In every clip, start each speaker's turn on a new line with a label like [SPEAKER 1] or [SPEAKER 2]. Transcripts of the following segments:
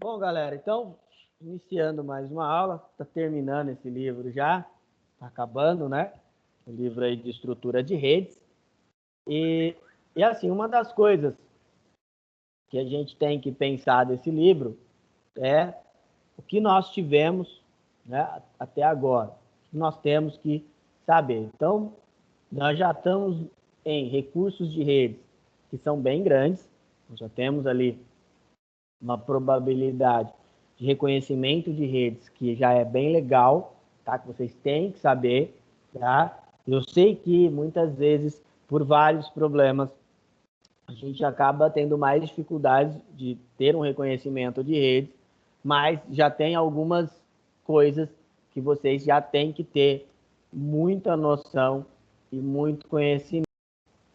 [SPEAKER 1] Bom, galera, então, iniciando mais uma aula, está terminando esse livro já, está acabando, né? O livro aí de estrutura de redes. E assim, uma das coisas que a gente tem que pensar desse livro é o que nós tivemos, né, até agora, o que nós temos que saber. Então, nós já estamos em recursos de redes que são bem grandes, nós já temos ali uma probabilidade de reconhecimento de redes que já é bem legal, tá? Que vocês têm que saber, tá? Eu sei que muitas vezes, por vários problemas, a gente acaba tendo mais dificuldades de ter um reconhecimento de redes, mas já tem algumas coisas que vocês já têm que ter muita noção e muito conhecimento,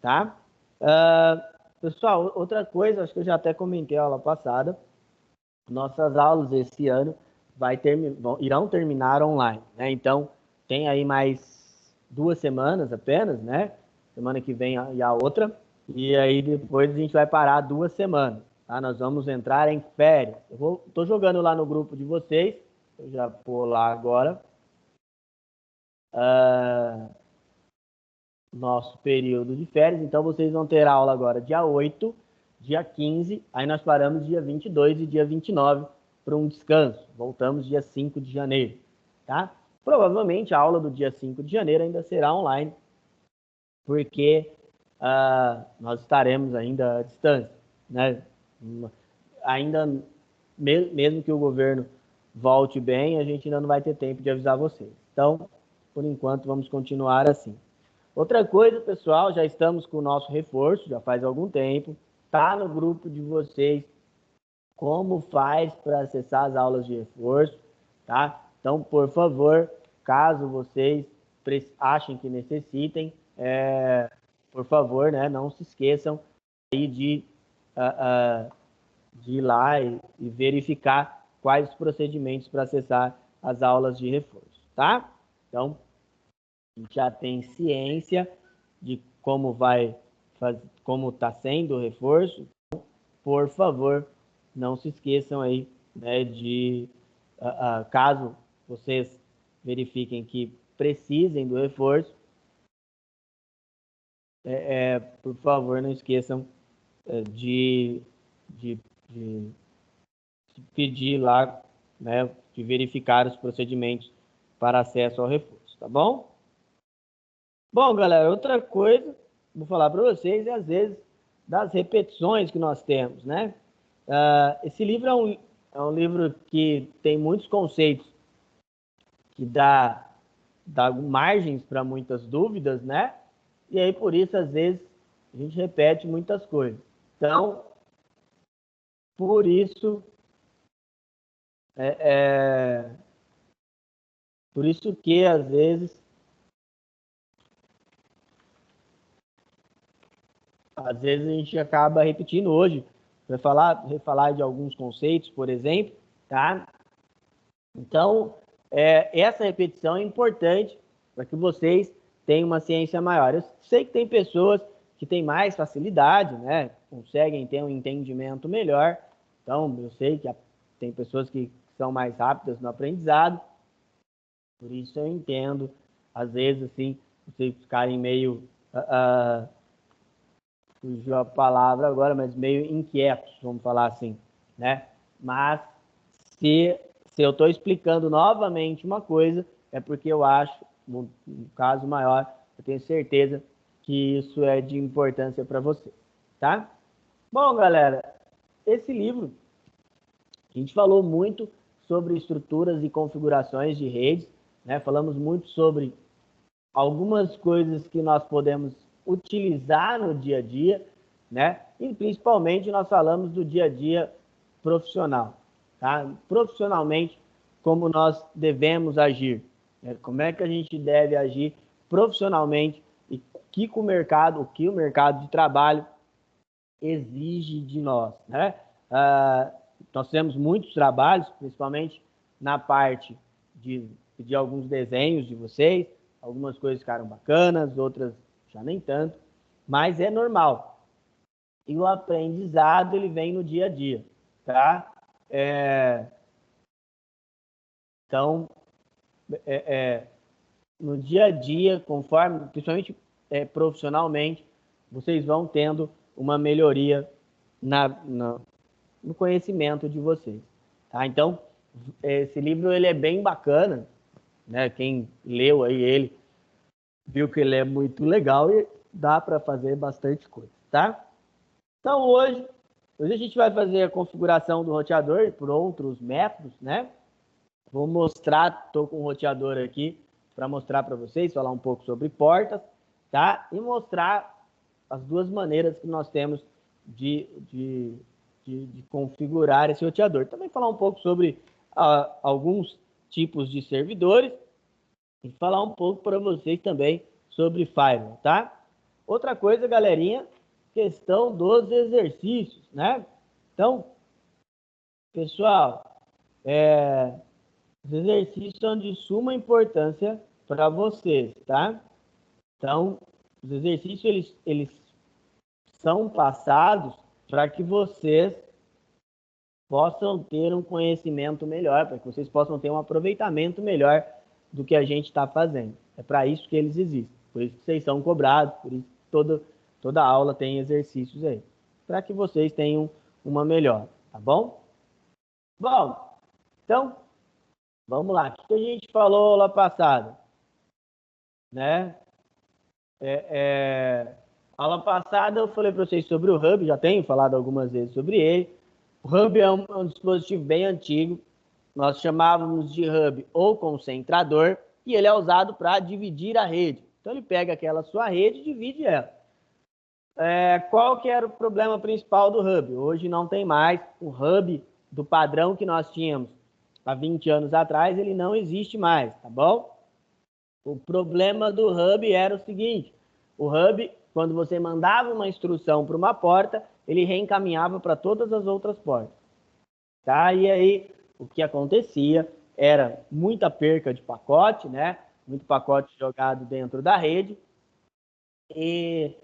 [SPEAKER 1] tá? Pessoal, outra coisa, acho que eu já até comentei a aula passada, nossas aulas esse ano irão terminar online, né? Então, tem aí mais 2 semanas apenas, né? Semana que vem e a outra. E aí depois a gente vai parar 2 semanas, tá? Nós vamos entrar em férias. Tô jogando lá no grupo de vocês, eu já vou lá agora. Nosso período de férias, então vocês vão ter aula agora dia 8, dia 15, aí nós paramos dia 22 e dia 29 para um descanso. Voltamos dia 5 de janeiro, tá? Provavelmente a aula do dia 5 de janeiro ainda será online, porque nós estaremos ainda à distância, né? Ainda, mesmo que o governo volte bem, a gente ainda não vai ter tempo de avisar vocês. Então, por enquanto, vamos continuar assim. Outra coisa, pessoal, já estamos com o nosso reforço, já faz algum tempo. Tá no grupo de vocês como faz para acessar as aulas de reforço, tá? Então, por favor, caso vocês achem que necessitem, por favor, né, não se esqueçam aí de ir lá e verificar quais os procedimentos para acessar as aulas de reforço, tá? Então, a gente já tem ciência de como como está sendo o reforço. Então, por favor, não se esqueçam aí, né, de caso vocês verifiquem que precisem do reforço, por favor, não esqueçam de pedir lá, né, de verificar os procedimentos para acesso ao reforço, tá bom? Bom, galera, outra coisa, vou falar para vocês, às vezes, das repetições que nós temos, né? Esse livro é um livro que tem muitos conceitos que dá margens para muitas dúvidas, né? E aí, por isso, às vezes, a gente repete muitas coisas. Então, por isso, por isso que, às vezes a gente acaba repetindo hoje, para refalar de alguns conceitos, por exemplo, tá? Então, essa repetição é importante para que vocês tenham uma ciência maior. Eu sei que tem pessoas que têm mais facilidade, né? Conseguem ter um entendimento melhor. Então, eu sei que tem pessoas que são mais rápidas no aprendizado. Por isso eu entendo, às vezes, assim, vocês ficarem meio... fugiu a palavra agora, mas meio inquietos, vamos falar assim, né? Mas se eu estou explicando novamente uma coisa, é porque eu acho, no caso maior, eu tenho certeza que isso é de importância para você, tá? Bom, galera, esse livro, a gente falou muito sobre estruturas e configurações de redes, né? Falamos muito sobre algumas coisas que nós podemos utilizar no dia a dia, né? E principalmente nós falamos do dia a dia profissional, tá? Profissionalmente, como nós devemos agir, né? Como é que a gente deve agir profissionalmente e o que o mercado de trabalho exige de nós, né? Nós temos muitos trabalhos, principalmente na parte de alguns desenhos de vocês, algumas coisas ficaram bacanas, outras já nem tanto, mas é normal. E o aprendizado, ele vem no dia a dia, tá? Então, no dia a dia, conforme, principalmente profissionalmente, vocês vão tendo uma melhoria no conhecimento de vocês. Tá? Então, esse livro ele é bem bacana, né? Quem leu aí ele viu que ele é muito legal e dá para fazer bastante coisa, tá? Então, hoje a gente vai fazer a configuração do roteador por outros métodos, né? Vou mostrar, estou com o roteador aqui para mostrar para vocês, falar um pouco sobre portas, tá? E mostrar as duas maneiras que nós temos de configurar esse roteador. Também falar um pouco sobre alguns tipos de servidores e falar um pouco para vocês também sobre firewall, tá? Outra coisa, galerinha, questão dos exercícios, né? Então, pessoal, os exercícios são de suma importância para vocês, tá? Então, os exercícios, eles são passados para que vocês possam ter um conhecimento melhor, para que vocês possam ter um aproveitamento melhor do que a gente está fazendo. É para isso que eles existem. Por isso que vocês são cobrados, por isso que toda aula tem exercícios aí. Para que vocês tenham uma melhor, tá bom? Bom, então, vamos lá. O que a gente falou lá passada? Né? Aula passada eu falei para vocês sobre o Hub, já tenho falado algumas vezes sobre ele. O Hub é um dispositivo bem antigo. Nós chamávamos de Hub ou concentrador e ele é usado para dividir a rede. Então ele pega aquela sua rede e divide ela. Qual que era o problema principal do Hub? Hoje não tem mais. O Hub do padrão que nós tínhamos há 20 anos atrás, ele não existe mais, tá bom? O problema do Hub era o seguinte: o Hub, quando você mandava uma instrução para uma porta, ele reencaminhava para todas as outras portas. Tá? E aí, o que acontecia era muita perca de pacote, né? Muito pacote jogado dentro da rede e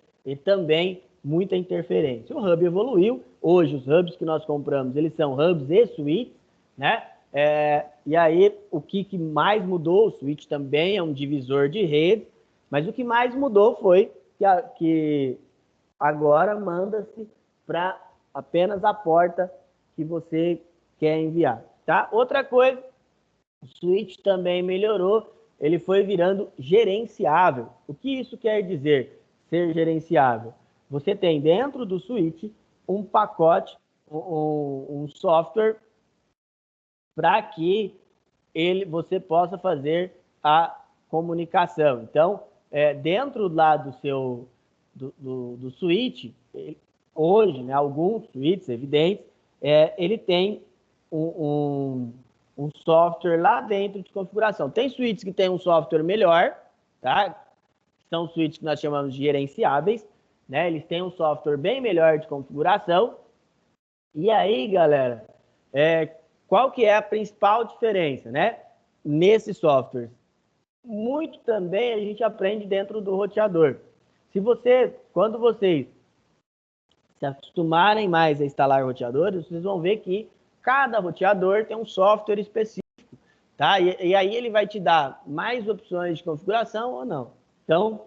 [SPEAKER 1] também muita interferência. O Hub evoluiu. Hoje, os Hubs que nós compramos, eles são Hubs e suítes, né? E aí, o que mais mudou? O switch também é um divisor de rede, mas o que mais mudou foi que agora manda-se para apenas a porta que você quer enviar, tá? Outra coisa, o switch também melhorou, ele foi virando gerenciável. O que isso quer dizer, ser gerenciável? Você tem dentro do switch um pacote, um software para que você possa fazer a comunicação. Então, dentro lá do switch, hoje, né, alguns switches evidentes, ele tem um software lá dentro de configuração. Tem switches que tem um software melhor, tá? São switches que nós chamamos de gerenciáveis, né? Eles têm um software bem melhor de configuração. E aí, galera, qual que é a principal diferença, né? Nesse software? Muito também a gente aprende dentro do roteador. Quando vocês se acostumarem mais a instalar roteadores, vocês vão ver que cada roteador tem um software específico, tá? E aí ele vai te dar mais opções de configuração ou não. Então,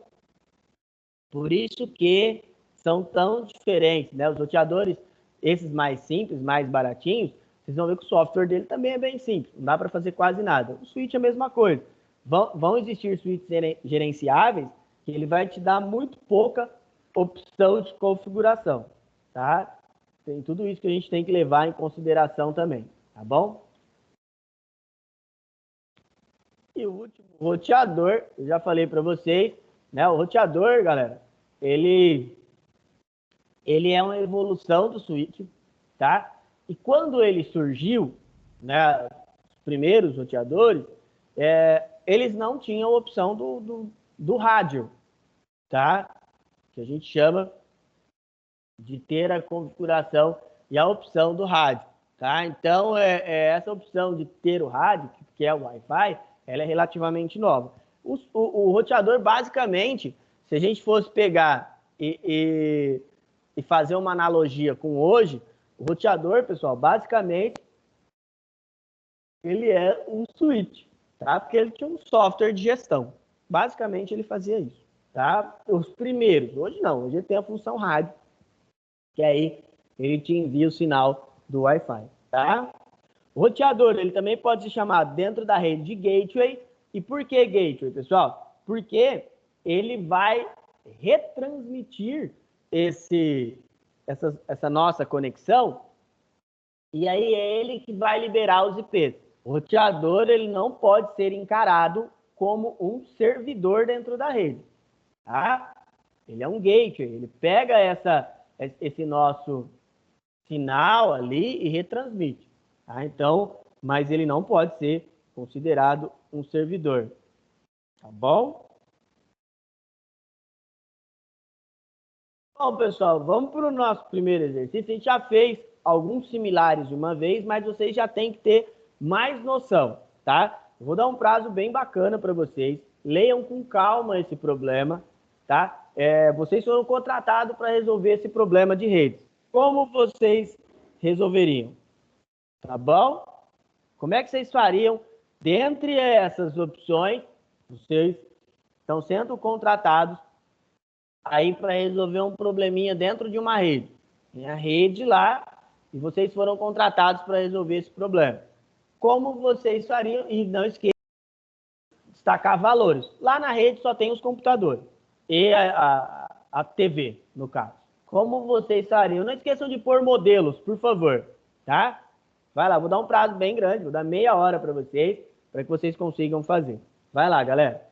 [SPEAKER 1] por isso que são tão diferentes, né? Os roteadores, esses mais simples, mais baratinhos, vocês vão ver que o software dele também é bem simples, não dá para fazer quase nada. O switch é a mesma coisa. Vão existir switches gerenciáveis que ele vai te dar muito pouca opção de configuração, tá? Tem tudo isso que a gente tem que levar em consideração também, tá bom? E o último, roteador, eu já falei para vocês, né? O roteador, galera, ele é uma evolução do switch, tá? E quando ele surgiu, né, os primeiros roteadores, eles não tinham a opção do rádio, tá? Que a gente chama de ter a configuração e a opção do rádio, tá? Então, essa opção de ter o rádio, que é o Wi-Fi, ela é relativamente nova. O roteador, basicamente, se a gente fosse pegar e fazer uma analogia com hoje, o roteador, pessoal, basicamente ele é um switch, tá? Porque ele tinha um software de gestão. Basicamente, ele fazia isso, tá? Os primeiros, hoje não, hoje ele tem a função rádio, que aí ele te envia o sinal do Wi-Fi, tá? O roteador, ele também pode se chamar dentro da rede de gateway. E por que gateway, pessoal? Porque ele vai retransmitir essa nossa conexão e aí é ele que vai liberar os IPs. O roteador, ele não pode ser encarado como um servidor dentro da rede, tá? Ele é um gateway, ele pega esse nosso sinal ali e retransmite, tá? Então, mas ele não pode ser considerado um servidor, tá bom? Bom, pessoal, vamos para o nosso primeiro exercício. A gente já fez alguns similares de uma vez, mas vocês já têm que ter mais noção, tá? Eu vou dar um prazo bem bacana para vocês. Leiam com calma esse problema, tá? Vocês foram contratados para resolver esse problema de redes. Como vocês resolveriam? Tá bom? Como é que vocês fariam? Dentre essas opções, vocês estão sendo contratados aí para resolver um probleminha dentro de uma rede. Tem a rede lá e vocês foram contratados para resolver esse problema. Como vocês fariam? E não esqueçam de destacar valores. Lá na rede só tem os computadores e a TV, no caso. Como vocês fariam? Não esqueçam de pôr modelos, por favor, tá? Vai lá, vou dar um prazo bem grande, vou dar meia hora para que vocês consigam fazer. Vai lá, galera.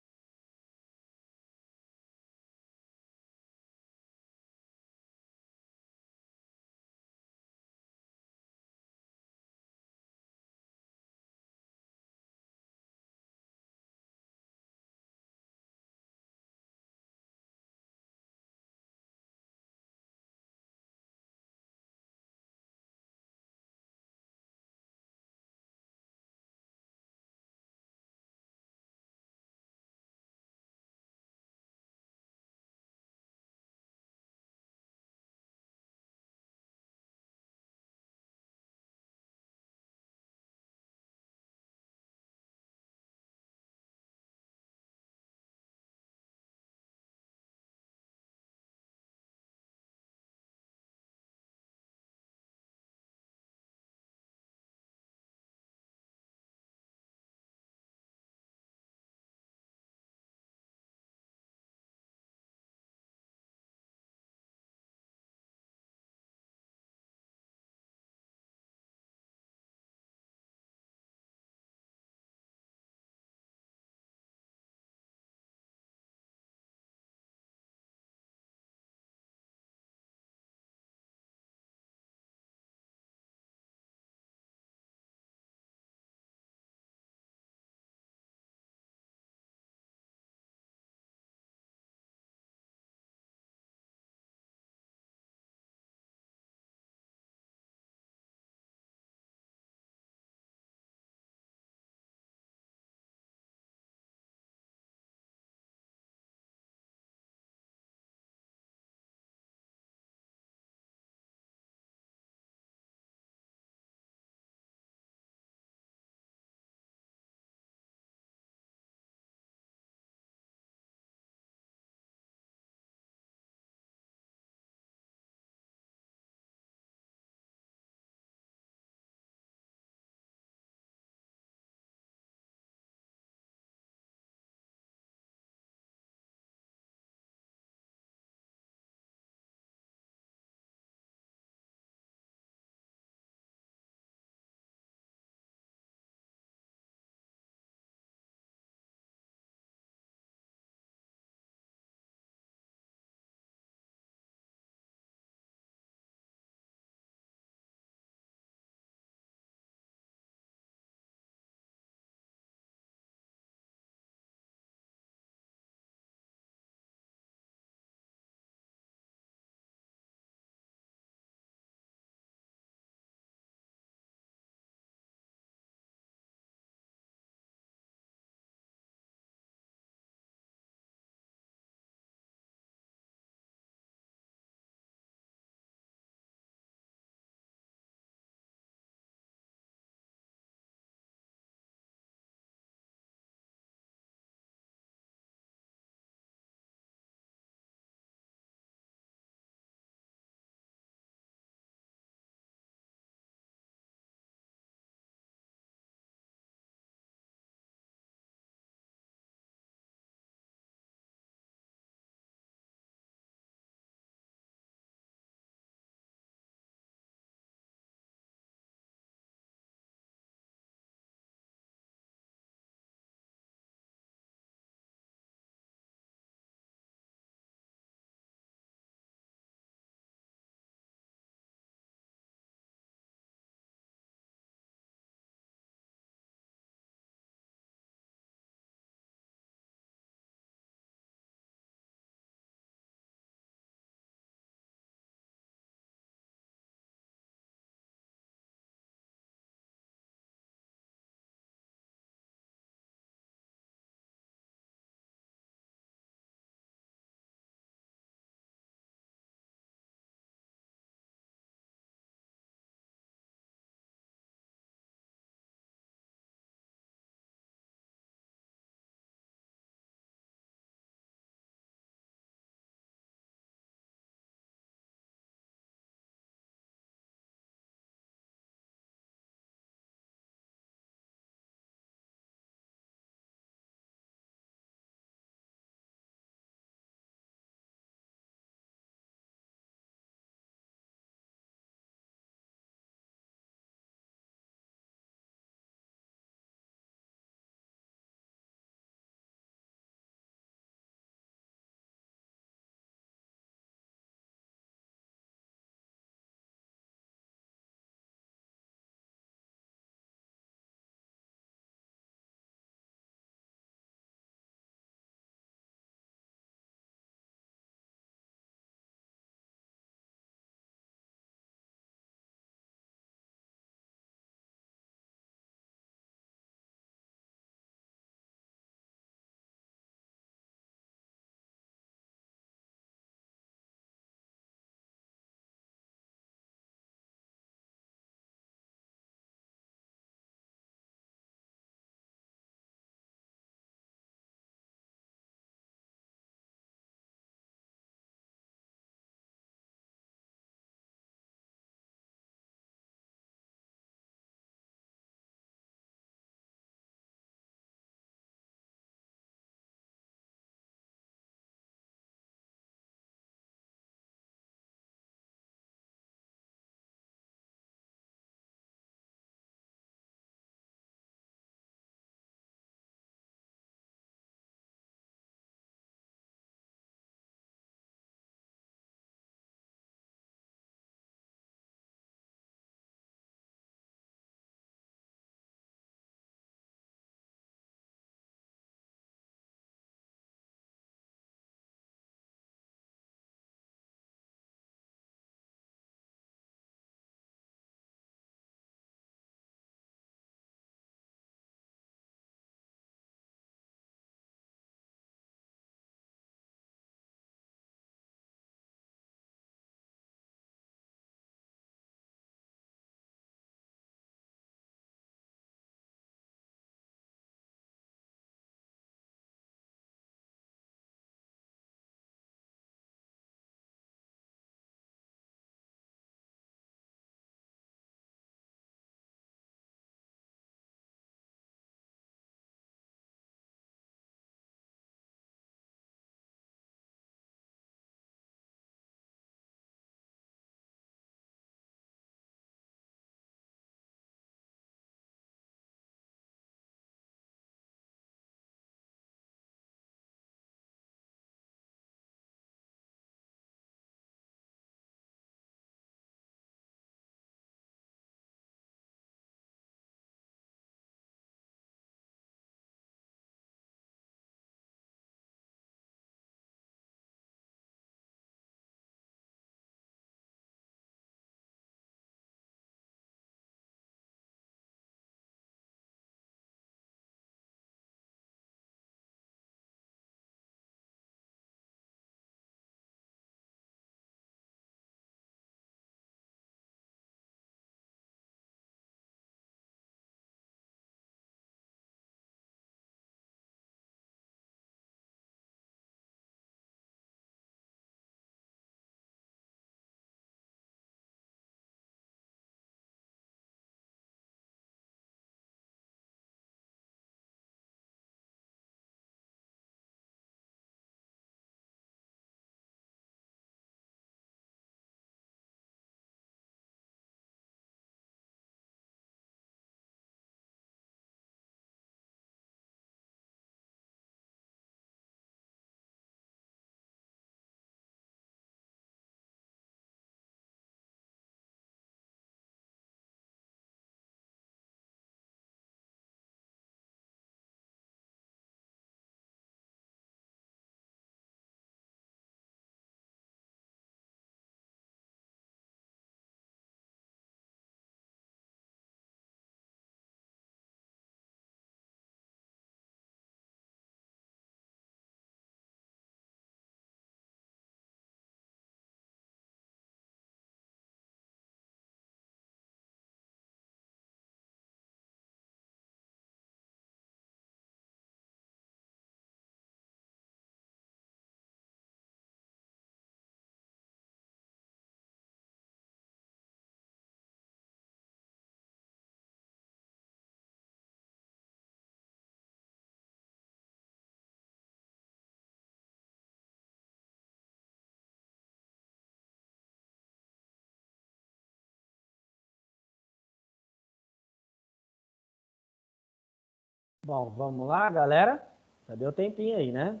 [SPEAKER 1] Bom, vamos lá, galera. Já deu tempinho aí, né?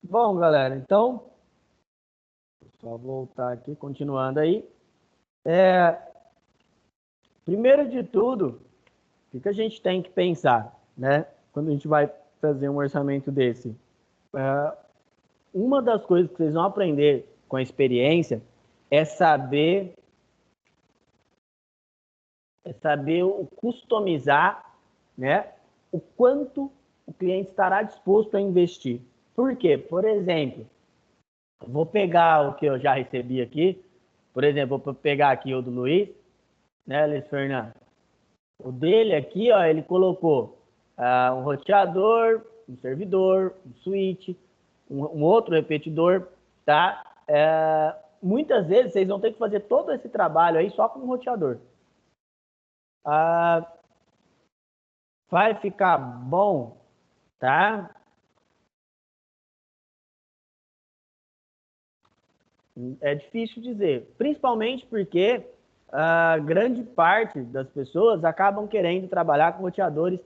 [SPEAKER 1] Bom, galera, então, só voltar aqui, continuando aí. Primeiro de tudo, o que a gente tem que pensar, né? Quando a gente vai fazer um orçamento desse? Uma das coisas que vocês vão aprender com a experiência é saber o customizar, né? O quanto o cliente estará disposto a investir. Por quê? Por exemplo, vou pegar o que eu já recebi aqui. Por exemplo, vou pegar aqui o do Luiz, né, Luiz Fernando? O dele aqui, ó, ele colocou um roteador, um servidor, um switch, um outro repetidor, tá? Muitas vezes vocês vão ter que fazer todo esse trabalho aí só com um roteador. Vai ficar bom, tá? É difícil dizer, principalmente porque a grande parte das pessoas acabam querendo trabalhar com roteadores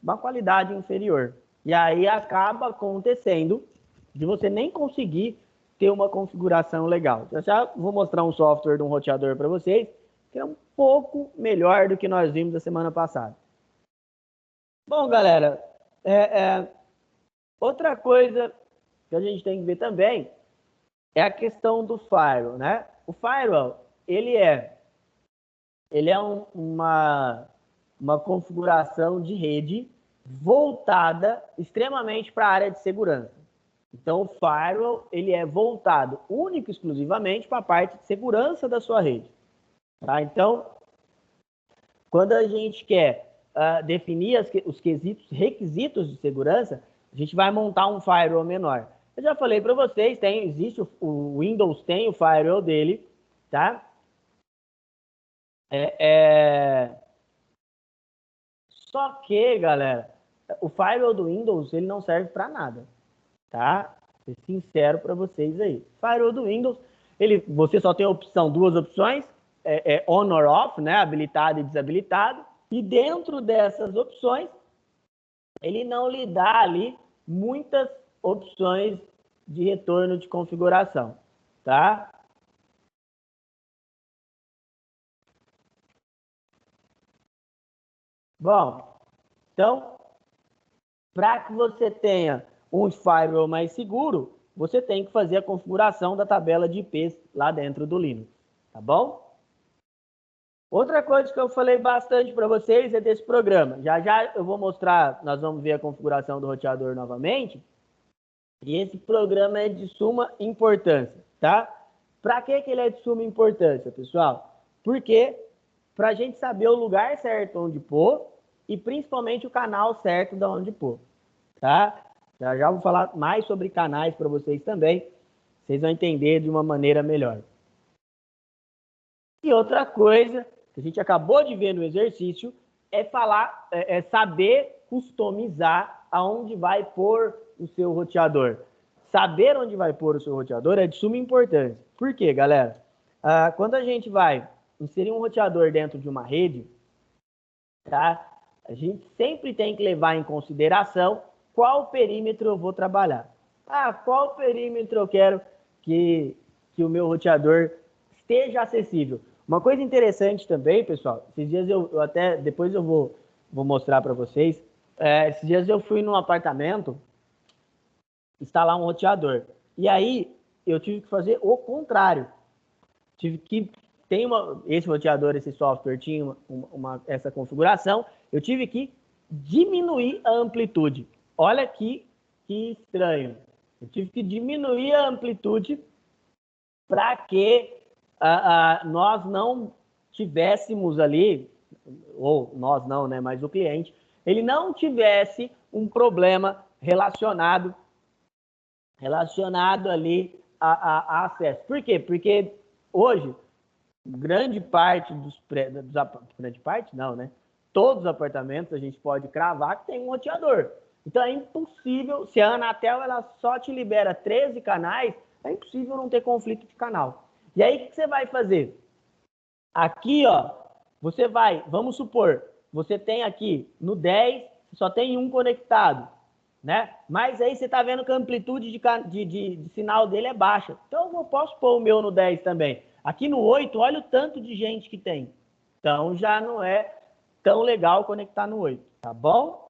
[SPEAKER 1] uma qualidade inferior. E aí acaba acontecendo de você nem conseguir ter uma configuração legal. Eu já vou mostrar um software de um roteador para vocês, que é um pouco melhor do que nós vimos a semana passada. Bom, galera, outra coisa que a gente tem que ver também é a questão do firewall, né? O firewall, ele é uma configuração de rede voltada extremamente para a área de segurança. Então, o firewall, ele é voltado único e exclusivamente para a parte de segurança da sua rede. Tá? Então, quando a gente quer definir os requisitos de segurança, a gente vai montar um firewall menor. Eu já falei para vocês, existe o Windows tem o firewall dele, tá? Só que, galera, o firewall do Windows ele não serve para nada, tá? Vou ser sincero para vocês aí. Firewall do Windows, você só tem duas opções, on or off, né? Habilitado e desabilitado. E dentro dessas opções, ele não lhe dá ali muitas opções de retorno de configuração, tá? Bom, então, para que você tenha um firewall mais seguro, você tem que fazer a configuração da tabela de IPs lá dentro do Linux, tá bom? Outra coisa que eu falei bastante para vocês é desse programa. Já já eu vou mostrar, nós vamos ver a configuração do roteador novamente. E esse programa é de suma importância, tá? Para que ele é de suma importância, pessoal? Porque para a gente saber o lugar certo onde pôr e principalmente o canal certo de onde pôr, tá? Já já vou falar mais sobre canais para vocês também. Vocês vão entender de uma maneira melhor. E outra coisa que a gente acabou de ver no exercício é saber customizar aonde vai pôr o seu roteador. Saber onde vai pôr o seu roteador é de suma importância. Por quê, galera? Quando a gente vai inserir um roteador dentro de uma rede, tá? A gente sempre tem que levar em consideração qual perímetro eu vou trabalhar. Qual perímetro eu quero que o meu roteador esteja acessível. Uma coisa interessante também, pessoal, esses dias eu até, depois eu vou mostrar para vocês, esses dias eu fui num apartamento instalar um roteador. E aí eu tive que fazer o contrário. Esse roteador, esse software tinha essa configuração, eu tive que diminuir a amplitude. Olha que estranho. Eu tive que diminuir a amplitude para que nós não tivéssemos ali, ou nós não, né, mas o cliente, ele não tivesse um problema relacionado ali a acesso. Por quê? Porque hoje, grande parte grande parte não, né? Todos os apartamentos a gente pode cravar que tem um roteador. Então é impossível, se a Anatel ela só te libera 13 canais, é impossível não ter conflito de canal. E aí o que você vai fazer? Aqui, ó, vamos supor, você tem aqui no 10, só tem um conectado, né? Mas aí você está vendo que a amplitude de sinal dele é baixa. Então eu posso pôr o meu no 10 também. Aqui no 8, olha o tanto de gente que tem. Então já não é tão legal conectar no 8, tá bom?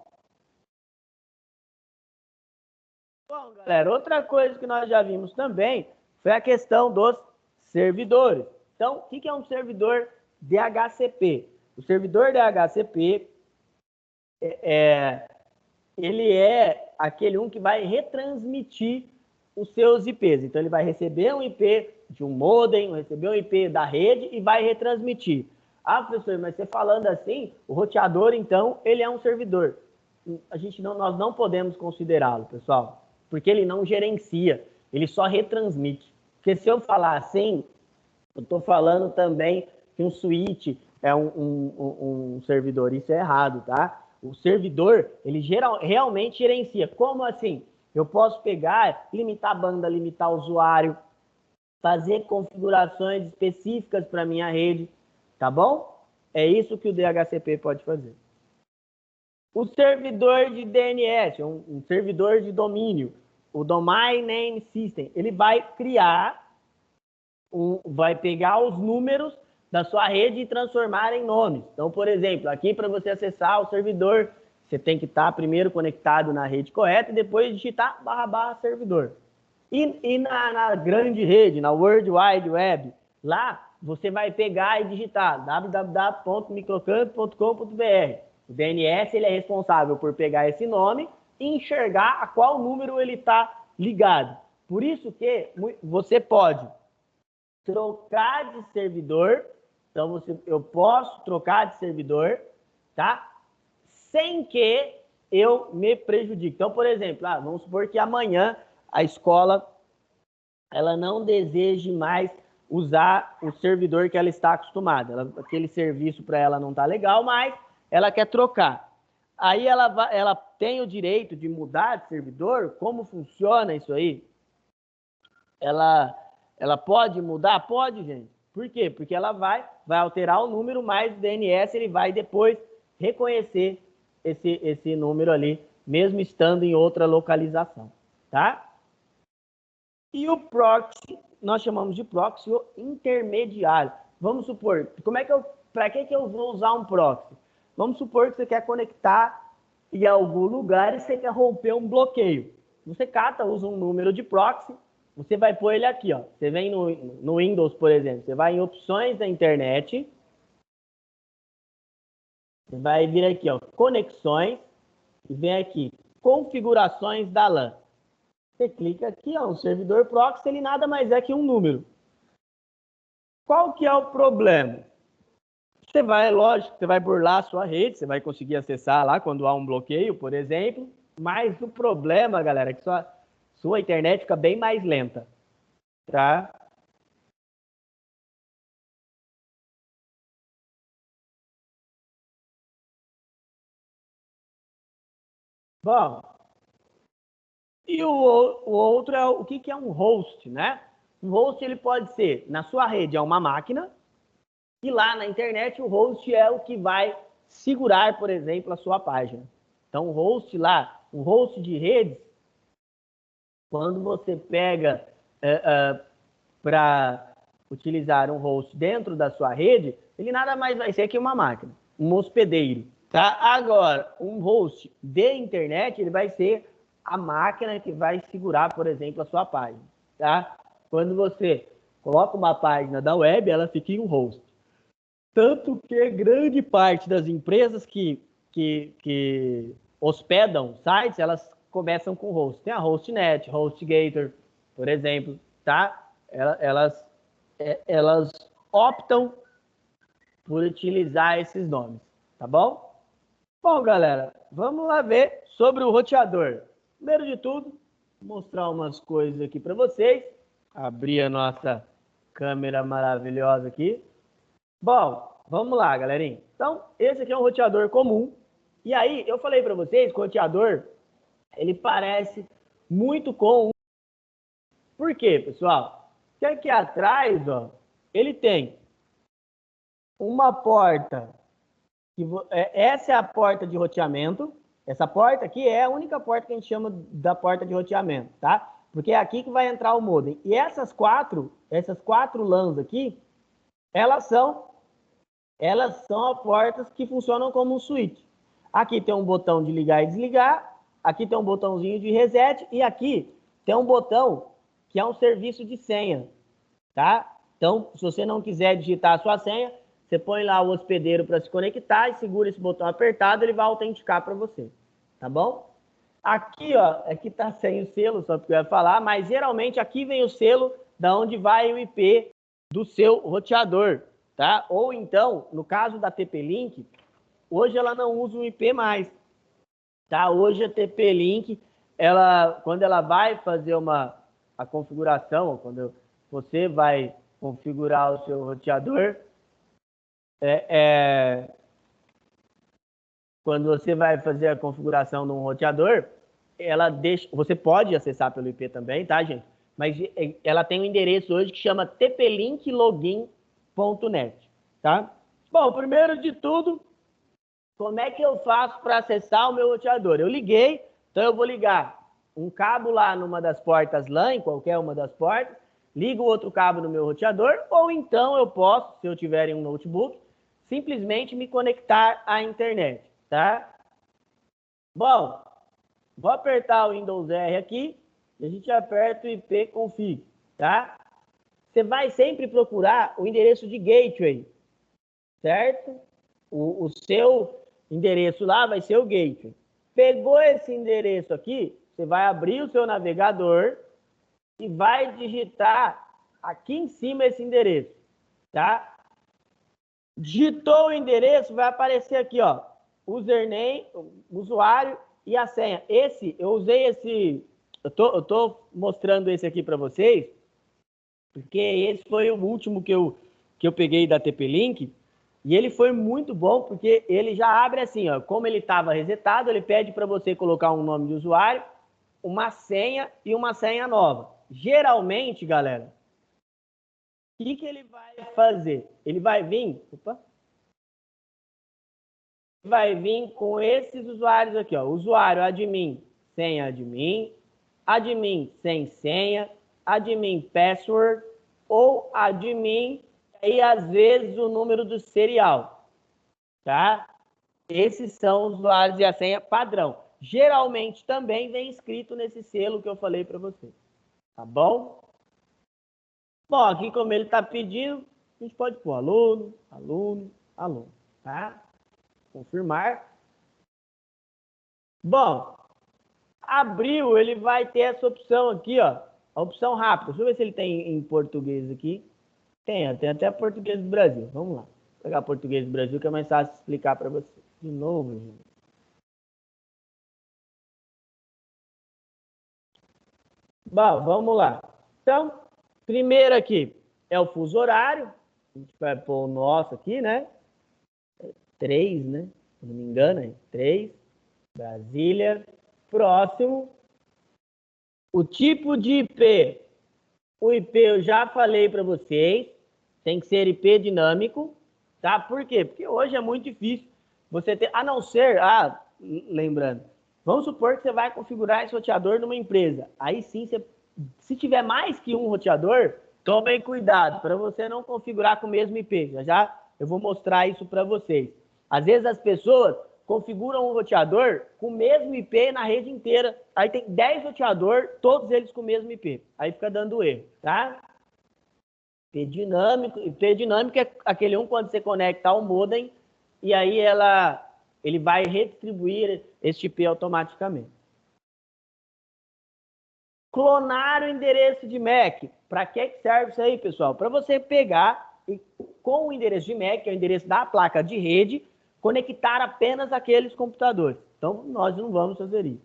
[SPEAKER 1] Bom, galera, outra coisa que nós já vimos também foi a questão dos servidores. Então, o que é um servidor DHCP? O servidor DHCP ele é aquele que vai retransmitir os seus IPs. Então, ele vai receber um IP de um modem, receber um IP da rede e vai retransmitir. Ah, professor, mas você falando assim, o roteador, então, ele é um servidor. Nós não podemos considerá-lo, pessoal, porque ele não gerencia, ele só retransmite. Porque se eu falar assim, eu estou falando também que um switch é um servidor. Isso é errado, tá? O servidor, ele realmente gerencia. Como assim? Eu posso pegar, limitar a banda, limitar o usuário, fazer configurações específicas para minha rede, tá bom? É isso que o DHCP pode fazer. O servidor de DNS, um servidor de domínio, o Domain Name System, ele vai criar, vai pegar os números da sua rede e transformar em nomes. Então, por exemplo, aqui para você acessar o servidor, você tem que estar primeiro conectado na rede correta e depois digitar / servidor. E na grande rede, na World Wide Web, lá você vai pegar e digitar www.microcamp.com.br. O DNS ele é responsável por pegar esse nome e enxergar a qual número ele está ligado. Por isso que você pode trocar de servidor. Então, eu posso trocar de servidor, tá? Sem que eu me prejudique. Então, por exemplo, vamos supor que amanhã a escola ela não deseje mais usar o servidor que ela está acostumada. Aquele serviço para ela não está legal, mas ela quer trocar. Aí ela tem o direito de mudar de servidor? Como funciona isso aí? Ela pode mudar? Pode, gente. Por quê? Porque ela vai alterar o número, mas o DNS ele vai depois reconhecer esse número ali, mesmo estando em outra localização, tá? E o proxy, nós chamamos de proxy o intermediário. Vamos supor, para que eu vou usar um proxy? Vamos supor que você quer conectar em algum lugar e você quer romper um bloqueio. Você usa um número de proxy, você vai pôr ele aqui, ó. Você vem no Windows, por exemplo, você vai em opções da internet, você vai vir aqui, ó, conexões, e vem aqui, configurações da LAN. Você clica aqui, ó, um servidor proxy, ele nada mais é que um número. Qual que é o problema? Lógico, você vai burlar a sua rede, você vai conseguir acessar lá quando há um bloqueio, por exemplo, mas o problema, galera, é que sua internet fica bem mais lenta, tá? Bom, e o outro é o que é um host, né? Um host ele pode ser, na sua rede é uma máquina, e lá na internet o host é o que vai segurar, por exemplo, a sua página. Então, o host lá, um host de redes, quando você pega para utilizar um host dentro da sua rede, ele nada mais vai ser que uma máquina, um hospedeiro. Tá? Agora, um host de internet, ele vai ser a máquina que vai segurar, por exemplo, a sua página. Tá? Quando você coloca uma página da web, ela fica em um host. Tanto que grande parte das empresas que hospedam sites, elas começam com host. Tem a HostNet, HostGator, por exemplo, tá? Elas optam por utilizar esses nomes, tá bom? Bom, galera, vamos lá ver sobre o roteador. Primeiro de tudo, vou mostrar umas coisas aqui para vocês. Abrir a nossa câmera maravilhosa aqui. Bom, vamos lá, galerinha. Então, esse aqui é um roteador comum. E aí, eu falei para vocês que o roteador, ele parece muito com... Por quê, pessoal? Porque aqui atrás, ó, ele tem uma porta essa é a porta de roteamento. Essa porta aqui é a única porta que a gente chama da porta de roteamento, tá? Porque é aqui que vai entrar o modem. E essas quatro LANs aqui, elas são portas que funcionam como um switch. Aqui tem um botão de ligar e desligar, aqui tem um botãozinho de reset e aqui tem um botão que é um serviço de senha, tá? Então, se você não quiser digitar a sua senha, você põe lá o hospedeiro para se conectar e segura esse botão apertado, ele vai autenticar para você, tá bom? Aqui, ó, aqui tá sem o selo, só porque eu ia falar, mas geralmente aqui vem o selo da onde vai o IP do seu roteador, tá? Ou então, no caso da TP-Link, hoje ela não usa o IP mais, tá? Hoje a TP-Link, quando ela vai fazer a configuração, ou quando você vai configurar o seu roteador, quando você vai fazer a configuração de um roteador, você pode acessar pelo IP também, tá, gente? Mas ela tem um endereço hoje que chama tplinklogin.net, tá? Bom, primeiro de tudo, como é que eu faço para acessar o meu roteador? Eu liguei, então eu vou ligar um cabo lá numa das portas LAN, em qualquer uma das portas, ligo outro cabo no meu roteador, ou então eu posso, se eu tiver em um notebook, simplesmente me conectar à internet, tá? Bom, vou apertar o Windows R aqui e a gente aperta o IP config, tá? Você vai sempre procurar o endereço de gateway, certo? O seu endereço lá vai ser o gateway. Pegou esse endereço aqui, você vai abrir o seu navegador e vai digitar aqui em cima esse endereço, tá? Digitou o endereço, vai aparecer aqui, ó, username, usuário e a senha. Eu usei esse, eu tô mostrando esse aqui para vocês, porque esse foi o último que eu peguei da TP-Link, e ele foi muito bom, porque ele já abre assim, ó, como ele estava resetado, ele pede para você colocar um nome de usuário, uma senha e uma senha nova. Geralmente, galera, o que ele vai fazer? Ele vai vir, com esses usuários aqui, ó, usuário admin, senha admin, admin sem senha, admin password ou admin e às vezes o número do serial, tá? Esses são os usuários e a senha padrão. Geralmente também vem escrito nesse selo que eu falei para você, tá bom? Bom, aqui como ele está pedindo, a gente pode pôr aluno, aluno, aluno, tá? Confirmar. Bom, abriu, ele vai ter essa opção aqui, ó, a opção rápida. Deixa eu ver se ele tem em português aqui. Tem até português do Brasil. Vamos lá. Vou pegar português do Brasil que é mais fácil explicar para você. De novo, gente. Bom, vamos lá. Então, primeiro aqui é o fuso horário. A gente vai pôr o nosso aqui, né? 3, né? Se não me engano, é 3. Brasília. Próximo. O tipo de IP. O IP eu já falei para vocês. Tem que ser IP dinâmico. Tá? Por quê? Porque hoje é muito difícil você ter... A não ser... lembrando. Vamos supor que você vai configurar esse roteador numa empresa. Aí sim, se tiver mais que um roteador, tomem cuidado para você não configurar com o mesmo IP. Já eu vou mostrar isso para vocês. Às vezes as pessoas configuram um roteador com o mesmo IP na rede inteira. Aí tem 10 roteadores, todos eles com o mesmo IP. Aí fica dando erro, tá? IP dinâmico é aquele quando você conecta ao modem e aí ele vai redistribuir esse IP automaticamente. Clonar o endereço de MAC. Para que serve isso aí, pessoal? Para você pegar e com o endereço de MAC, que é o endereço da placa de rede, conectar apenas aqueles computadores. Então, nós não vamos fazer isso.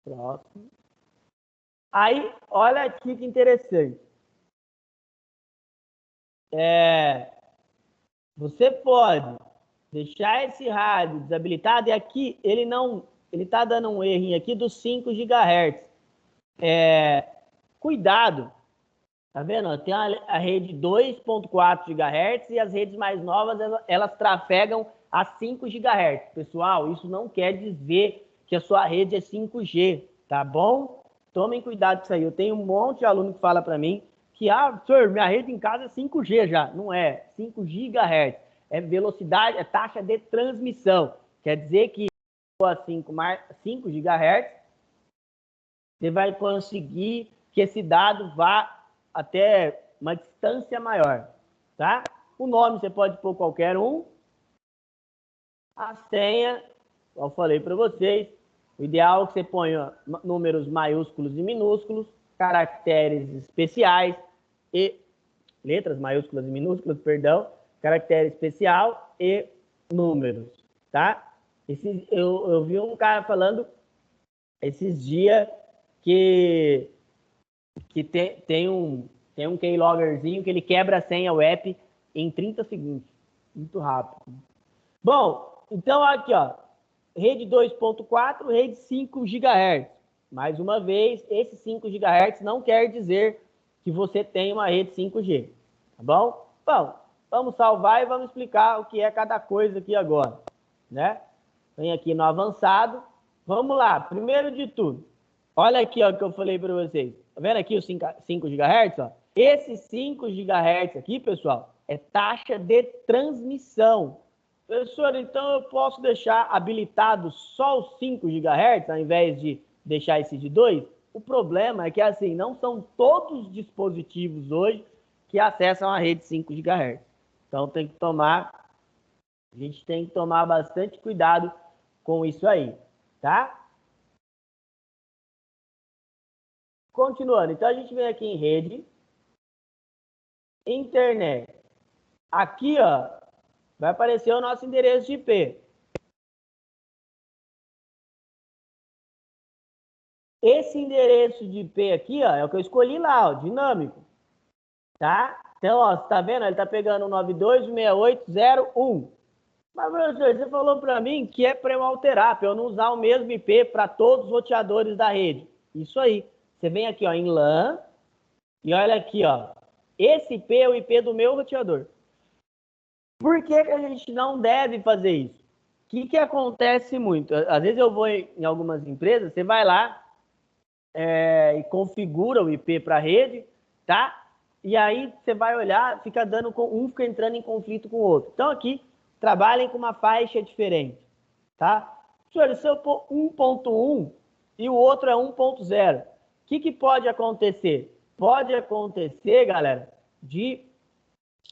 [SPEAKER 1] Próximo. Aí, olha aqui que interessante. Você pode deixar esse rádio desabilitado e aqui ele está dando um errinho aqui dos 5 GHz. Cuidado, tá vendo? Tem a rede 2.4 GHz e as redes mais novas elas trafegam a 5 GHz. Pessoal, isso não quer dizer que a sua rede é 5G, tá bom? Tomem cuidado com isso aí. Eu tenho um monte de aluno que fala para mim que, senhor, minha rede em casa é 5G já. Não é, 5 GHz. É velocidade, é taxa de transmissão. Quer dizer que a 5 GHz, você vai conseguir que esse dado vá até uma distância maior, tá? O nome você pode pôr qualquer um. A senha, eu falei para vocês, o ideal é que você ponha números maiúsculos e minúsculos, caracteres especiais e letras maiúsculas e minúsculas, perdão, caractere especial e números, tá? Eu vi um cara falando esses dias que tem um keyloggerzinho que ele quebra a senha web em 30 segundos. Muito rápido. Bom, então aqui, ó, rede 2.4, rede 5 GHz. Mais uma vez, esse 5 GHz não quer dizer que você tem uma rede 5G, tá bom? Bom, vamos salvar e vamos explicar o que é cada coisa aqui agora, né? Vem aqui no avançado. Vamos lá, primeiro de tudo, olha aqui ó, o que eu falei para vocês. Tá vendo aqui os 5 GHz? Ó? Esse 5 GHz aqui, pessoal, é taxa de transmissão. Professor, então eu posso deixar habilitado só os 5 GHz ao invés de deixar esse de 2? O problema é que, assim, não são todos os dispositivos hoje que acessam a rede 5 GHz. Então, a gente tem que tomar bastante cuidado com isso aí, tá? Continuando, então a gente vem aqui em rede, internet. Aqui, ó, vai aparecer o nosso endereço de IP. Esse endereço de IP aqui, ó, é o que eu escolhi lá, ó, dinâmico. Tá? Então, ó, você tá vendo? Ele tá pegando 92.168.0.1. Mas, professor, você falou para mim que é para eu alterar, para eu não usar o mesmo IP para todos os roteadores da rede. Isso aí. Você vem aqui, ó, em LAN, e olha aqui, ó. Esse IP é o IP do meu roteador. Por que a gente não deve fazer isso? O que acontece muito? Às vezes eu vou em algumas empresas, você vai lá e configura o IP para a rede, tá? E aí você vai olhar, fica entrando em conflito com o outro. Então aqui, trabalhem com uma faixa diferente, tá? Senhor, se eu pôr 1.1 e o outro é 1.0, o que pode acontecer? Pode acontecer, galera,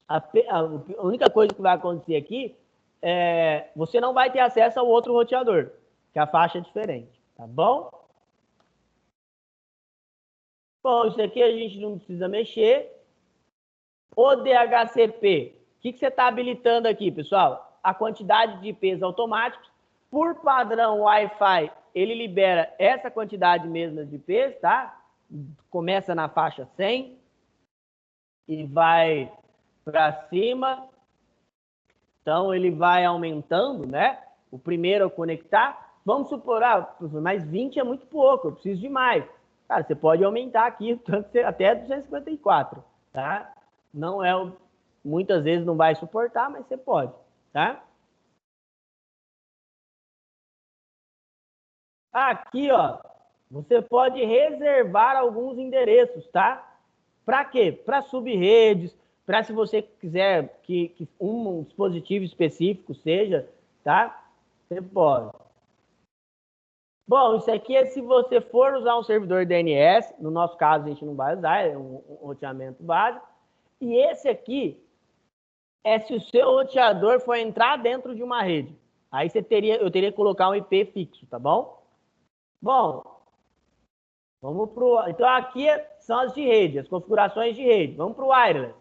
[SPEAKER 1] a única coisa que vai acontecer aqui é você não vai ter acesso ao outro roteador, que a faixa é diferente, tá bom? Bom, isso aqui a gente não precisa mexer. O DHCP, o que você está habilitando aqui, pessoal? A quantidade de IPs automáticos. Por padrão Wi-Fi, ele libera essa quantidade mesma de IPs, tá? Começa na faixa 100 e vai para cima. Então, ele vai aumentando, né? O primeiro a conectar. Vamos supor, mas 20 é muito pouco, eu preciso de mais. Cara, você pode aumentar aqui até 254, tá? Não é, muitas vezes não vai suportar, mas você pode, tá? Aqui, ó, você pode reservar alguns endereços, tá? Para quê? Para subredes, para se você quiser que um dispositivo específico seja, tá? Você pode. Bom, isso aqui é se você for usar um servidor DNS, no nosso caso a gente não vai usar, é um roteamento básico. E esse aqui é se o seu roteador for entrar dentro de uma rede. Aí eu teria que colocar um IP fixo, tá bom? Bom, vamos pro... Então aqui são as de rede, as configurações de rede. Vamos para o wireless.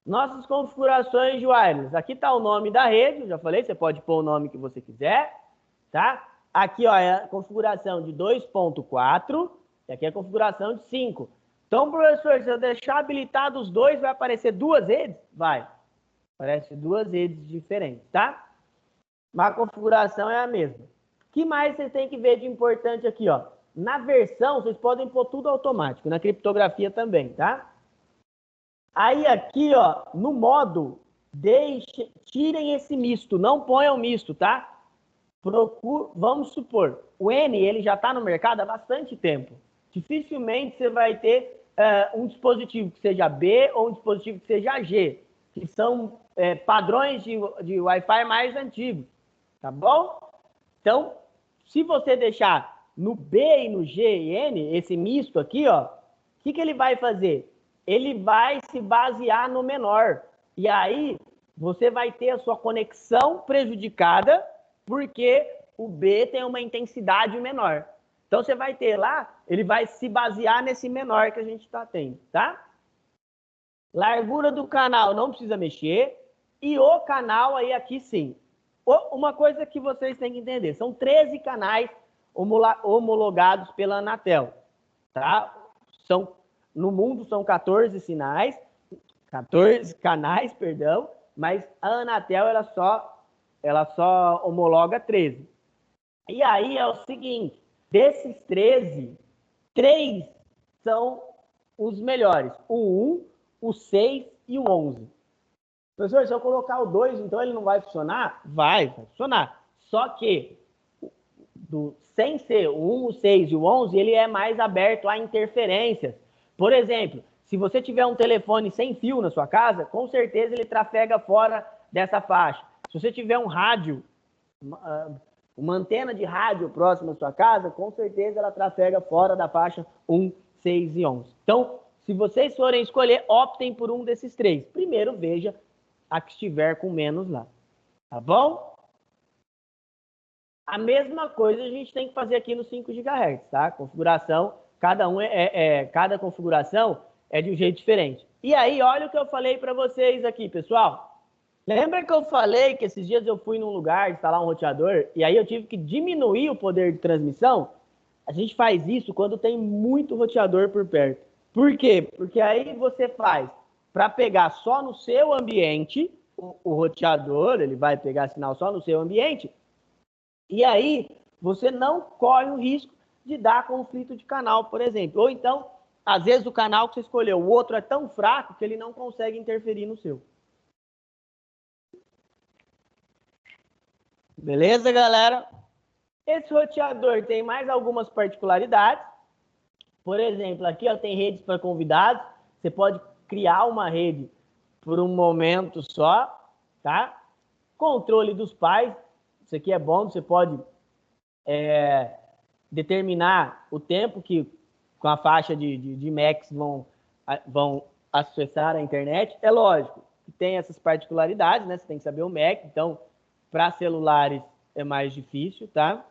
[SPEAKER 1] Nossas configurações de wireless. Aqui está o nome da rede, eu já falei, você pode pôr o nome que você quiser, tá? Aqui, ó, é a configuração de 2.4 e aqui é a configuração de 5. Então, professor, se eu deixar habilitado os dois, vai aparecer duas redes? Vai. Aparece duas redes diferentes, tá? Mas a configuração é a mesma. O que mais vocês têm que ver de importante aqui, ó? Na versão, vocês podem pôr tudo automático, na criptografia também, tá? Aí aqui, ó, no modo, tirem esse misto, não ponham misto, tá? Vamos supor, o N ele já está no mercado há bastante tempo. Dificilmente você vai ter um dispositivo que seja B ou um dispositivo que seja G, que são padrões de Wi-Fi mais antigos, tá bom? Então, se você deixar no B e no G e N, esse misto aqui, ó, o que ele vai fazer? Ele vai se basear no menor. E aí, você vai ter a sua conexão prejudicada, porque o B tem uma intensidade menor. Então, você vai ter lá, ele vai se basear nesse menor que a gente está tendo, tá? Largura do canal não precisa mexer. E o canal aí aqui sim. Uma coisa que vocês têm que entender, são 13 canais homologados pela Anatel, tá? No mundo são 14 canais, perdão, mas a Anatel ela só homologa 13. E aí é o seguinte, desses 13, 3 são os melhores, o 1, o 6 e o 11. Professor, se eu colocar o 2, então ele não vai funcionar? Vai funcionar. Só que, sem ser o 1, o 6 e o 11, ele é mais aberto a interferências. Por exemplo, se você tiver um telefone sem fio na sua casa, com certeza ele trafega fora dessa faixa. Se você tiver um rádio, uma antena de rádio próxima à sua casa, com certeza ela trafega fora da faixa 1, 6 e 11. Então, se vocês forem escolher, optem por um desses 3. Primeiro, veja a que estiver com menos lá, tá bom? A mesma coisa a gente tem que fazer aqui no 5 GHz, tá? Configuração, cada configuração é de um jeito diferente. E aí, olha o que eu falei para vocês aqui, pessoal. Lembra que eu falei que esses dias eu fui num lugar instalar um roteador e aí eu tive que diminuir o poder de transmissão? A gente faz isso quando tem muito roteador por perto. Por quê? Porque aí você faz para pegar só no seu ambiente, o roteador, ele vai pegar sinal só no seu ambiente, e aí você não corre o risco de dar conflito de canal, por exemplo. Ou então, às vezes o canal que você escolheu, o outro é tão fraco que ele não consegue interferir no seu. Beleza, galera? Esse roteador tem mais algumas particularidades. Por exemplo, aqui ó, tem redes para convidados. Você pode criar uma rede por um momento só, tá? Controle dos pais. Isso aqui é bom, você pode determinar o tempo que com a faixa de MEX vão acessar a internet. É lógico que tem essas particularidades, né? Você tem que saber o MEC, então para celulares é mais difícil, tá?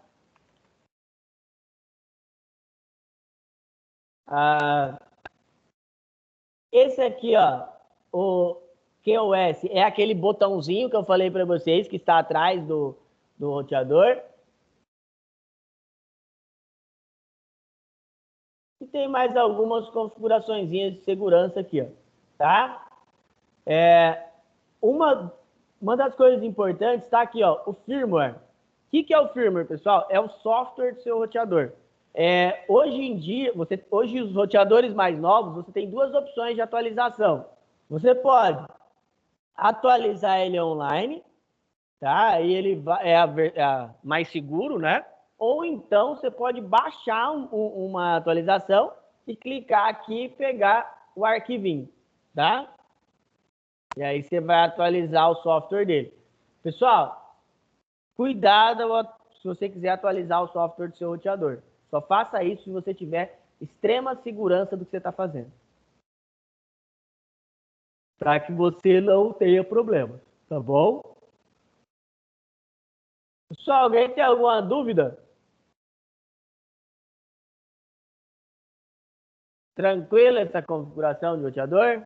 [SPEAKER 1] Esse aqui, ó, o QoS, é aquele botãozinho que eu falei para vocês que está atrás do roteador. E tem mais algumas configurações de segurança aqui, ó, tá? Uma das coisas importantes está aqui, ó, o firmware. O que é o firmware, pessoal? É o software do seu roteador. Hoje em dia, hoje os roteadores mais novos, você tem duas opções de atualização. Você pode atualizar ele online, tá? Aí ele é mais seguro, né? Ou então você pode baixar uma atualização e clicar aqui e pegar o arquivinho, tá? E aí você vai atualizar o software dele. Pessoal, cuidado se você quiser atualizar o software do seu roteador. Só faça isso se você tiver extrema segurança do que você está fazendo. Para que você não tenha problema, tá bom? Pessoal, alguém tem alguma dúvida? Tranquila essa configuração de roteador?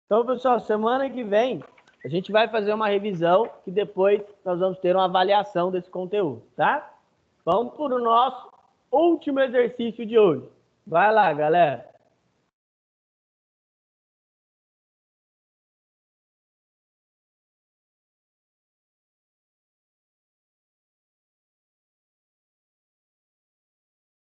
[SPEAKER 1] Então, pessoal, semana que vem a gente vai fazer uma revisão que depois nós vamos ter uma avaliação desse conteúdo, tá? Vamos para o nosso último exercício de hoje. Vai lá, galera.